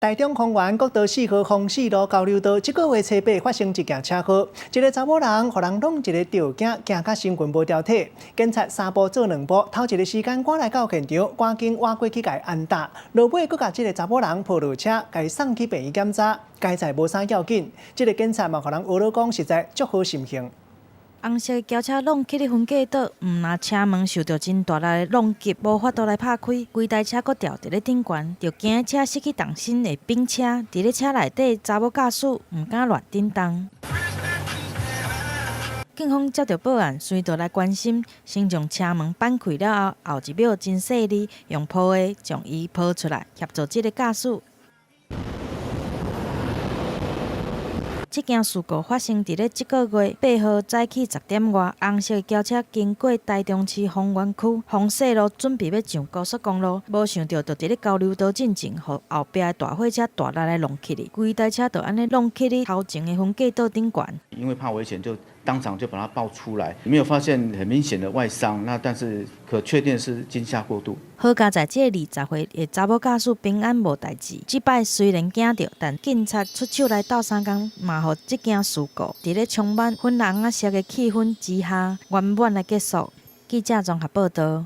台中公园国道4号风四路交流道，这个月初8发生一件车祸，一个查某人，互人弄一个吊颈，行到身躯无条体。警察3步做2步，头一个时间赶来到现场，赶紧挖过去，甲伊按打。落尾佫甲这个查某人抱落车，甲伊送去病院检查，该在无啥要紧。这个警察嘛，互人学了讲，实在足好心情。红色的轿车撞去咧分隔岛，拿车门受到真大力的撞击，无法度来拍开，规台车阁吊伫咧顶悬，着惊的车失去重心的并车，伫咧车内底查某驾驶毋敢乱震动。警方接到报案，随到来关心，先将车门扳开了后，后一秒真细腻，用抱的将伊抱出来，协助这个驾驶。这件事故发生伫咧这个月8号早起10点外，红色的轿车经过台中市丰原区丰西路，准备要上高速公路，无想到就伫咧交流道进前，互后壁的大货车大力来弄起哩，规台车就安尼弄起哩头前的分隔岛顶悬。因为怕危险，就当场就把它抱出来，没有发现很明显的外伤，但是可确定是惊吓过度。好佳在这个20岁的查某驾驶平安无代志。这摆虽然惊到，但警察出手来斗3工，嘛互这件事故伫咧充满粉红色的气氛之下圆满来结束。记者综合报道。